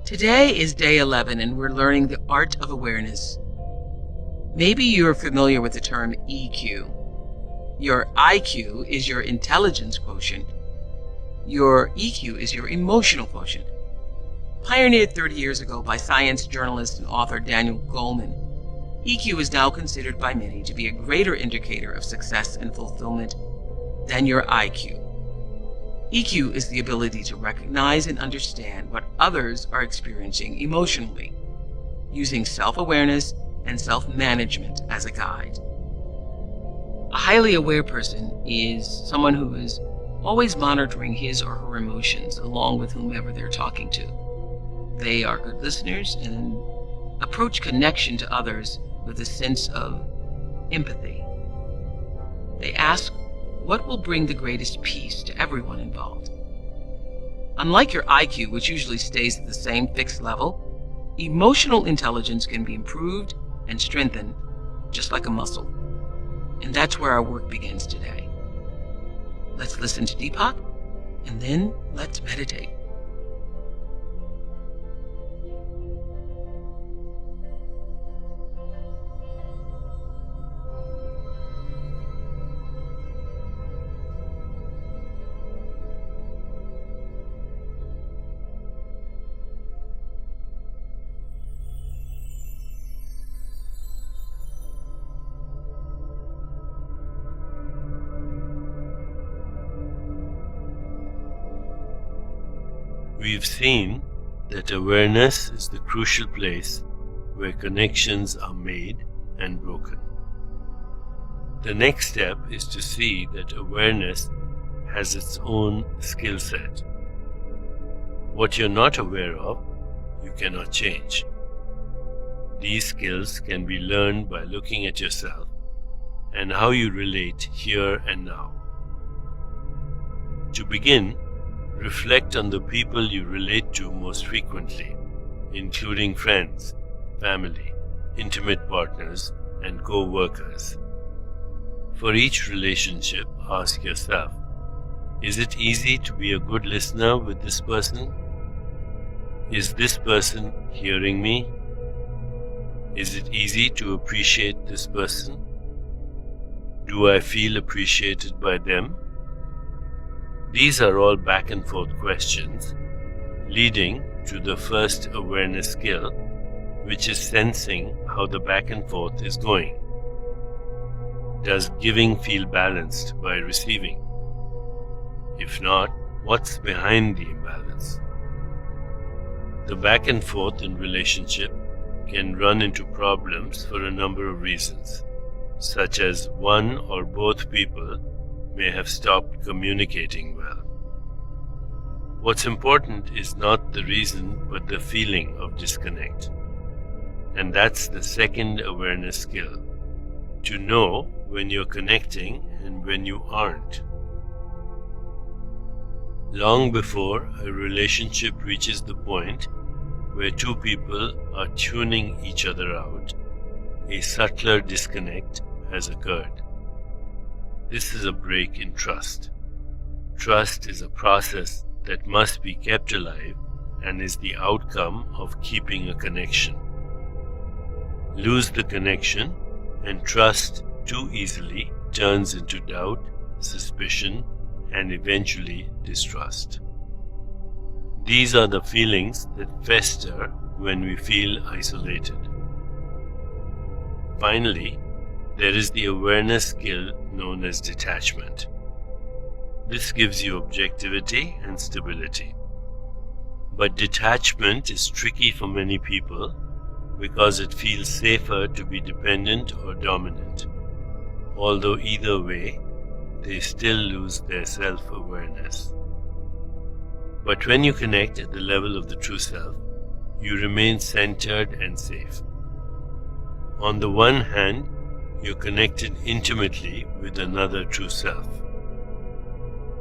Today is day 11 and we're learning the art of awareness. Maybe you're familiar with the term EQ. Your IQ is your intelligence quotient. Your EQ is your emotional quotient. Pioneered 30 years ago by science journalist and author Daniel Goleman, EQ is now considered by many to be a greater indicator of success and fulfillment than your IQ. EQ is the ability to recognize and understand what others are experiencing emotionally, using self-awareness and self-management as a guide. A highly aware person is someone who is always monitoring his or her emotions along with whomever they're talking to. They are good listeners and approach connection to others with a sense of empathy. They ask, what will bring the greatest peace to everyone involved? Unlike your IQ, which usually stays at the same fixed level, emotional intelligence can be improved and strengthened just like a muscle. And that's where our work begins today. Let's listen to Deepak, and then let's meditate. We've seen that awareness is the crucial place where connections are made and broken. The next step is to see that awareness has its own skill set. What you're not aware of, you cannot change. These skills can be learned by looking at yourself and how you relate here and now. To begin, reflect on the people you relate to most frequently, including friends, family, intimate partners, and co-workers. For each relationship, ask yourself, is it easy to be a good listener with this person? Is this person hearing me? Is it easy to appreciate this person? Do I feel appreciated by them? These are all back and forth questions, leading to the first awareness skill, which is sensing how the back and forth is going. Does giving feel balanced by receiving? If not, what's behind the imbalance? The back and forth in relationship can run into problems for a number of reasons, such as one or both people may have stopped communicating well. What's important is not the reason but the feeling of disconnect. And that's the second awareness skill, to know when you're connecting and when you aren't. Long before a relationship reaches the point where two people are tuning each other out, a subtler disconnect has occurred. This is a break in trust. Trust is a process that must be kept alive and is the outcome of keeping a connection. Lose the connection and trust too easily turns into doubt, suspicion, and eventually distrust. These are the feelings that fester when we feel isolated. Finally, there is the awareness skill known as detachment. This gives you objectivity and stability. But detachment is tricky for many people because it feels safer to be dependent or dominant, although either way, they still lose their self-awareness. But when you connect at the level of the true self, you remain centered and safe. On the one hand, you're connected intimately with another true self.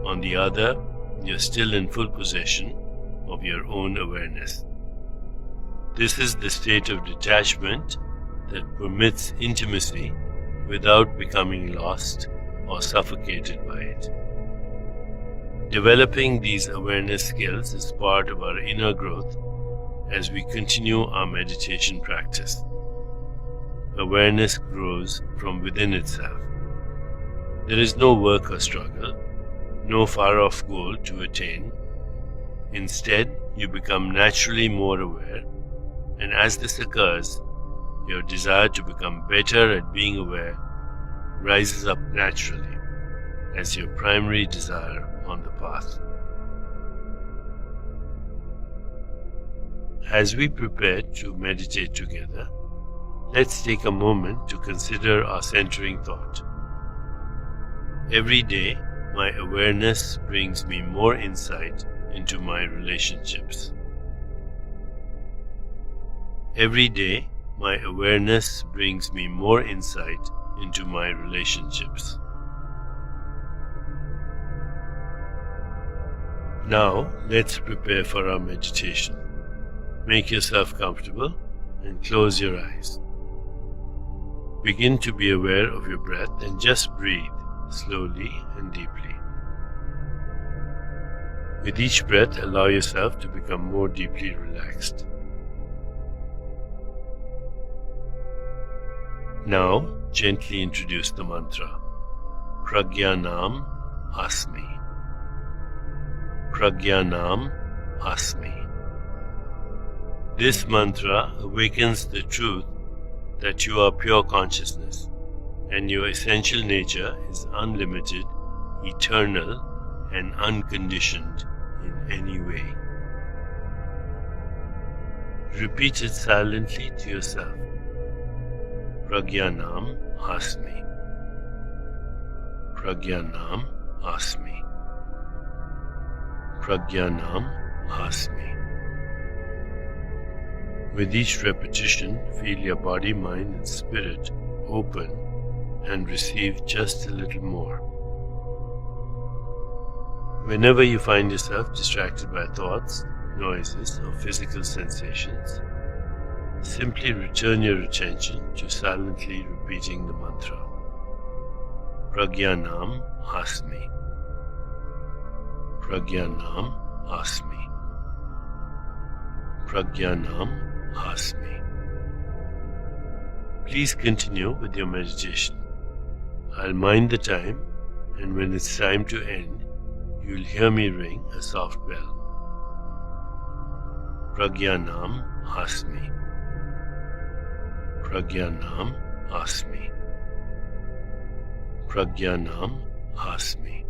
On the other, you're still in full possession of your own awareness. This is the state of detachment that permits intimacy without becoming lost or suffocated by it. Developing these awareness skills is part of our inner growth as we continue our meditation practice. Awareness grows from within itself. There is no work or struggle, no far-off goal to attain. Instead, you become naturally more aware, and as this occurs, your desire to become better at being aware rises up naturally as your primary desire on the path. As we prepare to meditate together, let's take a moment to consider our centering thought. Every day, my awareness brings me more insight into my relationships. Every day, my awareness brings me more insight into my relationships. Now, let's prepare for our meditation. Make yourself comfortable and close your eyes. Begin to be aware of your breath and just breathe slowly and deeply. With each breath, allow yourself to become more deeply relaxed. Now, gently introduce the mantra, Pragyanam Asmi. Pragyanam Asmi. This mantra awakens the truth that you are pure consciousness and your essential nature is unlimited, eternal, and unconditioned in any way. Repeat it silently to yourself. Pragyanam Asmi. Pragyanam Asmi. Pragyanam Asmi. With each repetition, feel your body, mind, and spirit open and receive just a little more. Whenever you find yourself distracted by thoughts, noises, or physical sensations, simply return your attention to silently repeating the mantra. Pragyanam Asmi. Pragyanam Asmi. Pragyanam Asmi. Please continue with your meditation. I'll mind the time, and when it's time to end, you'll hear me ring a soft bell. Pragyanam Asmi. Pragyanam Asmi. Pragyanam Asmi.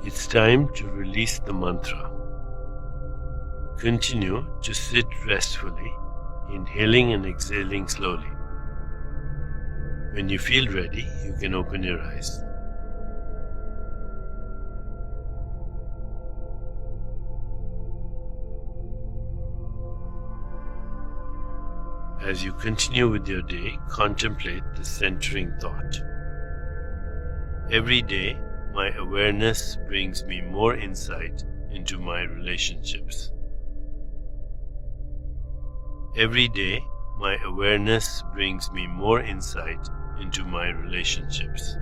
It's time to release the mantra. Continue to sit restfully, inhaling and exhaling slowly. When you feel ready, you can open your eyes. As you continue with your day, contemplate the centering thought. Every day, my awareness brings me more insight into my relationships. Every day, my awareness brings me more insight into my relationships.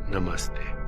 Namaste.